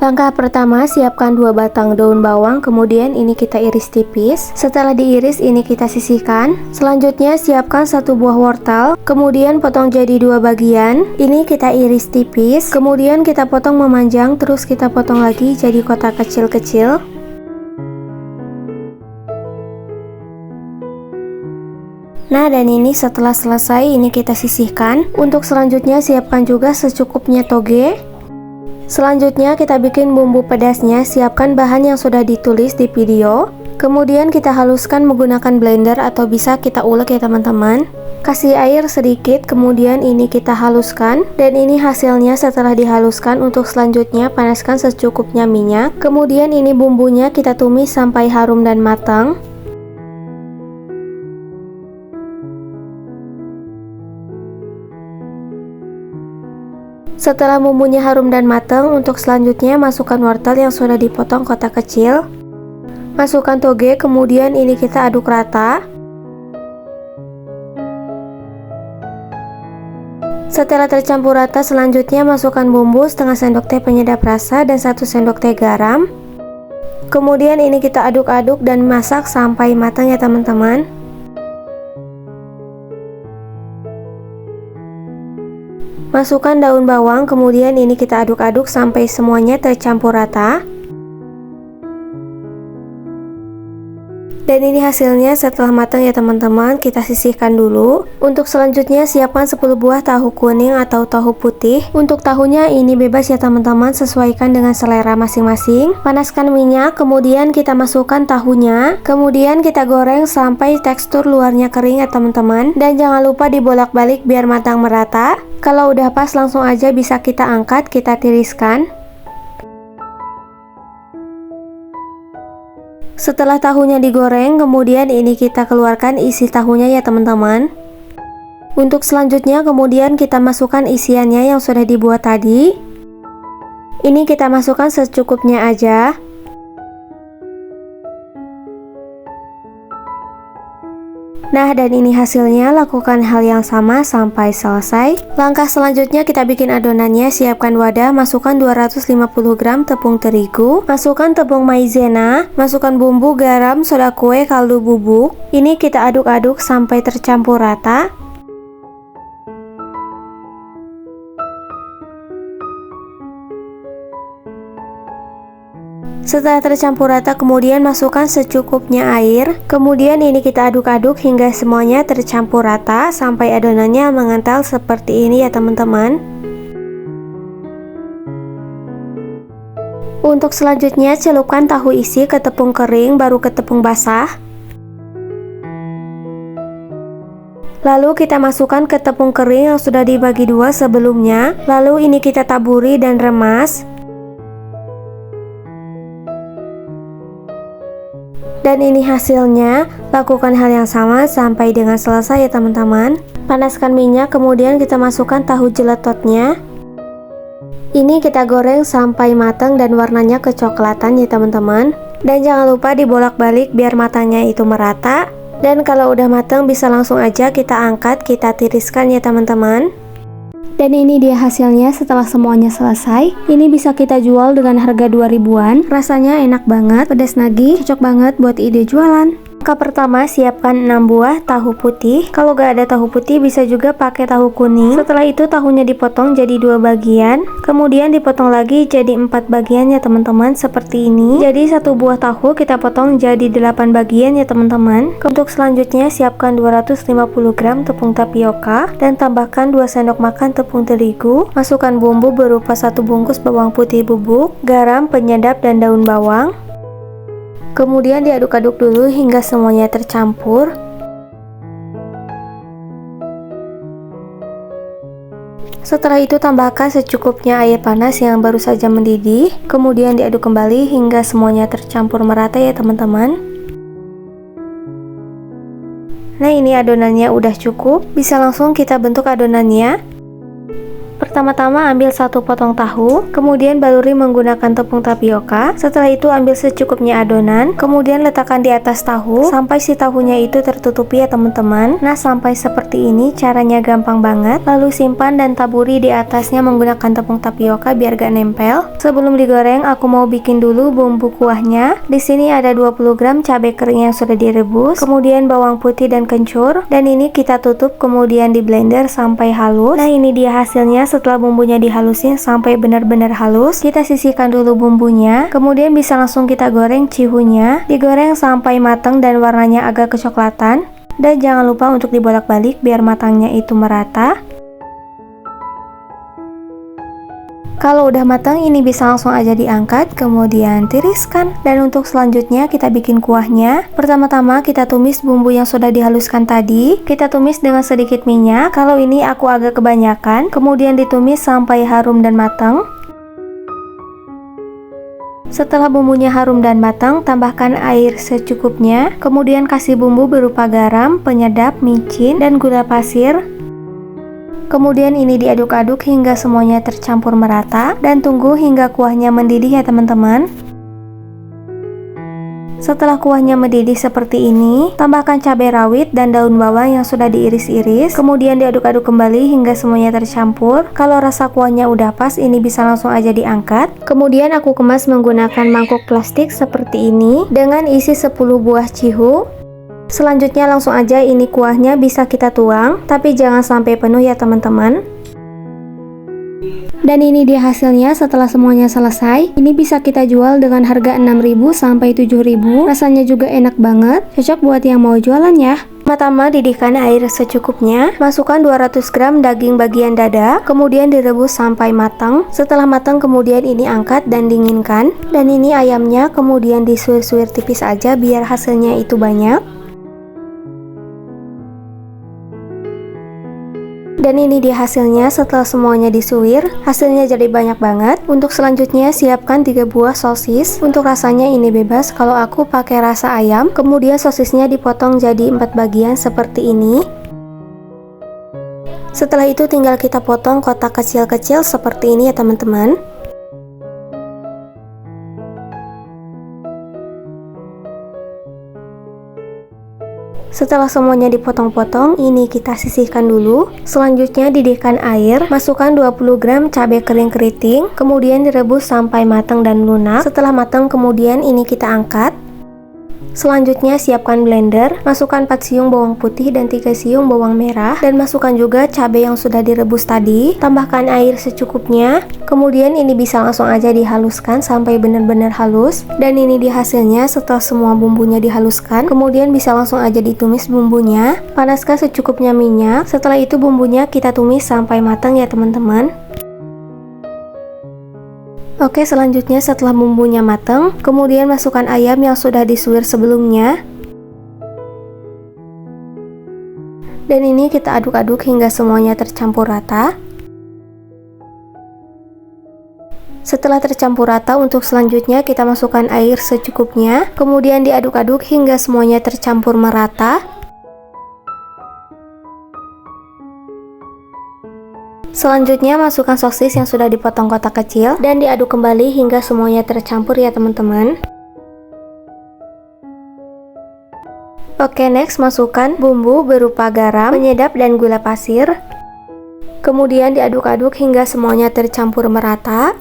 Langkah pertama, siapkan 2 batang daun bawang, kemudian ini kita iris tipis. Setelah diiris, ini kita sisihkan. Selanjutnya, siapkan 1 buah wortel, kemudian potong jadi 2 bagian. Ini kita iris tipis, kemudian kita potong memanjang, terus kita potong lagi jadi kotak kecil-kecil. Nah, dan ini setelah selesai, ini kita sisihkan. Untuk selanjutnya, siapkan juga secukupnya toge. Selanjutnya kita bikin bumbu pedasnya, siapkan bahan yang sudah ditulis di video. Kemudian kita haluskan menggunakan blender atau bisa kita ulek ya teman-teman. Kasih air sedikit, kemudian ini kita haluskan. Dan ini hasilnya setelah dihaluskan. Untuk selanjutnya panaskan secukupnya minyak. Kemudian ini bumbunya kita tumis sampai harum dan matang. Setelah bumbunya harum dan matang, untuk selanjutnya masukkan wortel yang sudah dipotong kotak kecil. Masukkan toge, kemudian ini kita aduk rata. Setelah tercampur rata, selanjutnya masukkan bumbu setengah sendok teh penyedap rasa dan 1 sendok teh garam. Kemudian ini kita aduk-aduk dan masak sampai matang ya teman-teman. Masukkan daun bawang, kemudian ini kita aduk-aduk sampai semuanya tercampur rata. Dan ini hasilnya setelah matang ya teman-teman, kita sisihkan dulu. Untuk selanjutnya siapkan 10 buah tahu kuning atau tahu putih. Untuk tahunya ini bebas ya teman-teman, sesuaikan dengan selera masing-masing. Panaskan minyak, kemudian kita masukkan tahunya. Kemudian kita goreng sampai tekstur luarnya kering ya teman-teman. Dan jangan lupa dibolak-balik biar matang merata. Kalau udah pas langsung aja bisa kita angkat, kita tiriskan. Setelah tahunya digoreng, kemudian ini kita keluarkan isi tahunya ya teman-teman. Untuk selanjutnya kemudian kita masukkan isiannya yang sudah dibuat tadi. Ini kita masukkan secukupnya aja. Nah, dan ini hasilnya, lakukan hal yang sama sampai selesai. Langkah selanjutnya kita bikin adonannya, siapkan wadah, masukkan 250 gram tepung terigu, masukkan tepung maizena, masukkan bumbu, garam, soda kue, kaldu bubuk. Ini kita aduk-aduk sampai tercampur rata. Setelah tercampur rata, kemudian masukkan secukupnya air. Kemudian ini kita aduk-aduk hingga semuanya tercampur rata sampai adonannya mengental seperti ini ya teman-teman. Untuk selanjutnya celupkan tahu isi ke tepung kering baru ke tepung basah. Lalu kita masukkan ke tepung kering yang sudah dibagi dua sebelumnya. Lalu ini kita taburi dan remas. Dan ini hasilnya, lakukan hal yang sama sampai dengan selesai ya teman-teman. Panaskan minyak, kemudian kita masukkan tahu jeletotnya. Ini kita goreng sampai matang dan warnanya kecoklatan ya teman-teman. Dan jangan lupa dibolak-balik biar matangnya itu merata. Dan kalau udah matang bisa langsung aja kita angkat, kita tiriskan ya teman-teman. Dan ini dia hasilnya setelah semuanya selesai. Ini bisa kita jual dengan harga 2000-an. Rasanya enak banget, pedas nagih, cocok banget buat ide jualan. Langkah pertama, siapkan 6 buah tahu putih. Kalau gak ada tahu putih bisa juga pakai tahu kuning. Setelah itu tahunya dipotong jadi 2 bagian. Kemudian dipotong lagi jadi 4 bagian ya teman-teman, seperti ini. Jadi 1 buah tahu kita potong jadi 8 bagian ya teman-teman. Untuk selanjutnya siapkan 250 gram tepung tapioka dan tambahkan 2 sendok makan tepung terigu. Masukkan bumbu berupa 1 bungkus bawang putih bubuk, garam, penyedap, dan daun bawang. Kemudian diaduk-aduk dulu hingga semuanya tercampur. Setelah itu tambahkan secukupnya air panas yang baru saja mendidih. Kemudian diaduk kembali hingga semuanya tercampur merata ya teman-teman. Nah, ini adonannya udah cukup. Bisa langsung kita bentuk adonannya. Pertama-tama ambil 1 potong tahu, kemudian baluri menggunakan tepung tapioka. Setelah itu ambil secukupnya adonan, kemudian letakkan di atas tahu sampai si tahunya itu tertutupi ya teman-teman. Nah, sampai seperti ini, caranya gampang banget. Lalu simpan dan taburi di atasnya menggunakan tepung tapioka biar gak nempel. Sebelum digoreng, aku mau bikin dulu bumbu kuahnya. Di sini ada 20 gram cabai kering yang sudah direbus, kemudian bawang putih dan kencur, dan ini kita tutup kemudian di blender sampai halus. Nah, ini dia hasilnya. Setelah bumbunya dihalusin sampai benar-benar halus, kita sisihkan dulu bumbunya, kemudian bisa langsung kita goreng cihunya. Digoreng sampai matang dan warnanya agak kecoklatan, dan jangan lupa untuk dibolak-balik biar matangnya itu merata. Kalau udah matang, ini bisa langsung aja diangkat, kemudian tiriskan. Dan untuk selanjutnya kita bikin kuahnya. Pertama-tama kita tumis bumbu yang sudah dihaluskan tadi. Kita tumis dengan sedikit minyak. Kalau ini aku agak kebanyakan. Kemudian ditumis sampai harum dan matang. Setelah bumbunya harum dan matang, tambahkan air secukupnya. Kemudian kasih bumbu berupa garam, penyedap, micin, dan gula pasir. Kemudian ini diaduk-aduk hingga semuanya tercampur merata, dan tunggu hingga kuahnya mendidih ya teman-teman. Setelah kuahnya mendidih seperti ini, tambahkan cabai rawit dan daun bawang yang sudah diiris-iris. Kemudian diaduk-aduk kembali hingga semuanya tercampur. Kalau rasa kuahnya udah pas, ini bisa langsung aja diangkat. Kemudian aku kemas menggunakan mangkuk plastik seperti ini dengan isi 10 buah cihu. Selanjutnya langsung aja ini kuahnya bisa kita tuang, tapi jangan sampai penuh ya teman-teman. Dan ini dia hasilnya setelah semuanya selesai. Ini bisa kita jual dengan harga 6.000 sampai 7.000. Rasanya juga enak banget, cocok buat yang mau jualan ya. Pertama, didihkan air secukupnya. Masukkan 200 gram daging bagian dada, kemudian direbus sampai matang. Setelah matang kemudian ini angkat dan dinginkan. Dan ini ayamnya kemudian disuir-suir tipis aja biar hasilnya itu banyak. Dan ini dia hasilnya setelah semuanya disuir. Hasilnya jadi banyak banget. Untuk selanjutnya siapkan 3 buah sosis. Untuk rasanya ini bebas, kalau aku pakai rasa ayam. Kemudian sosisnya dipotong jadi 4 bagian seperti ini. Setelah itu tinggal kita potong kotak kecil-kecil seperti ini ya teman-teman. Setelah semuanya dipotong-potong, ini kita sisihkan dulu. Selanjutnya didihkan air, masukkan 20 gram cabai kering keriting, kemudian direbus sampai matang dan lunak. Setelah matang kemudian ini kita angkat. Selanjutnya siapkan blender, masukkan 4 siung bawang putih dan 3 siung bawang merah, dan masukkan juga cabai yang sudah direbus tadi. Tambahkan air secukupnya, kemudian ini bisa langsung aja dihaluskan sampai benar-benar halus. Dan ini dia hasilnya setelah semua bumbunya dihaluskan. Kemudian bisa langsung aja ditumis bumbunya. Panaskan secukupnya minyak. Setelah itu bumbunya kita tumis sampai matang ya teman-teman. Oke, selanjutnya setelah bumbunya matang, kemudian masukkan ayam yang sudah disuir sebelumnya. Dan ini kita aduk-aduk hingga semuanya tercampur rata. Setelah tercampur rata, untuk selanjutnya kita masukkan air secukupnya. Kemudian diaduk-aduk hingga semuanya tercampur merata. Selanjutnya masukkan sosis yang sudah dipotong kotak kecil dan diaduk kembali hingga semuanya tercampur ya teman-teman. Oke, next masukkan bumbu berupa garam, penyedap dan gula pasir. Kemudian diaduk-aduk hingga semuanya tercampur merata.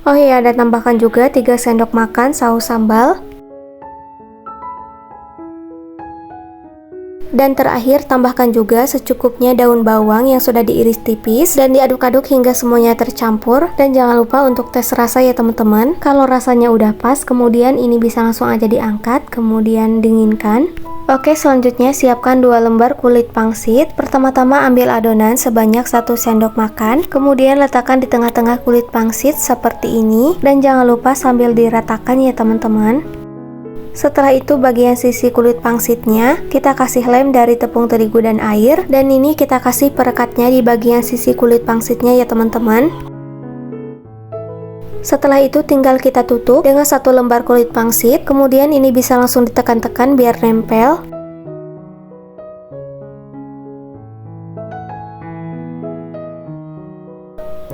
Oh iya, dan tambahkan juga 3 sendok makan saus sambal. Dan terakhir tambahkan juga secukupnya daun bawang yang sudah diiris tipis dan diaduk-aduk hingga semuanya tercampur. Dan jangan lupa untuk tes rasa ya teman-teman. Kalau rasanya udah pas, kemudian ini bisa langsung aja diangkat, kemudian dinginkan. Oke, selanjutnya siapkan 2 lembar kulit pangsit. Pertama-tama ambil adonan sebanyak 1 sendok makan, kemudian letakkan di tengah-tengah kulit pangsit seperti ini. Dan jangan lupa sambil diratakan ya teman-teman. Setelah itu bagian sisi kulit pangsitnya kita kasih lem dari tepung terigu dan air, dan ini kita kasih perekatnya di bagian sisi kulit pangsitnya ya teman-teman. Setelah itu tinggal kita tutup dengan 1 lembar kulit pangsit, kemudian ini bisa langsung ditekan-tekan biar nempel.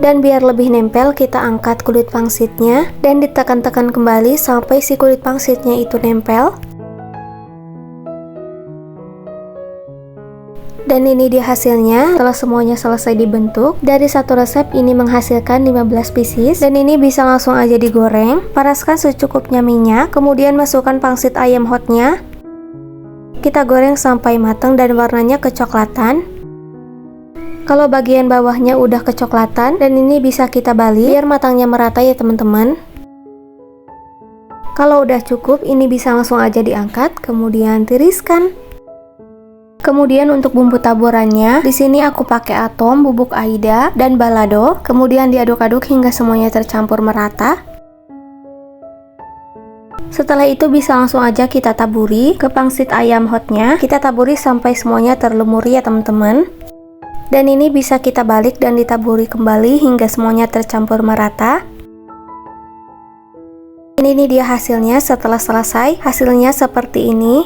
Dan biar lebih nempel, kita angkat kulit pangsitnya dan ditekan-tekan kembali sampai si kulit pangsitnya itu nempel. Dan ini dia hasilnya setelah semuanya selesai dibentuk. Dari satu resep ini menghasilkan 15 pieces, dan ini bisa langsung aja digoreng. Panaskan secukupnya minyak, kemudian masukkan pangsit ayam hotnya. Kita goreng sampai matang dan warnanya kecoklatan. Kalau bagian bawahnya udah kecoklatan, dan ini bisa kita balik biar matangnya merata ya teman-teman. Kalau udah cukup, ini bisa langsung aja diangkat, kemudian tiriskan. Kemudian untuk bumbu taburannya, di sini aku pakai atom, bubuk aida, dan balado. Kemudian diaduk-aduk hingga semuanya tercampur merata. Setelah itu bisa langsung aja kita taburi ke pangsit ayam hotnya. Kita taburi sampai semuanya terlumuri ya teman-teman. Dan ini bisa kita balik dan ditaburi kembali hingga semuanya tercampur merata. Ini dia hasilnya setelah selesai. Hasilnya seperti ini.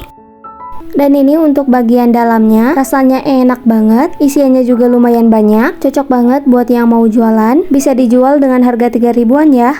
Dan ini untuk bagian dalamnya, rasanya enak banget, isiannya juga lumayan banyak, cocok banget buat yang mau jualan, bisa dijual dengan harga 3 ribuan ya.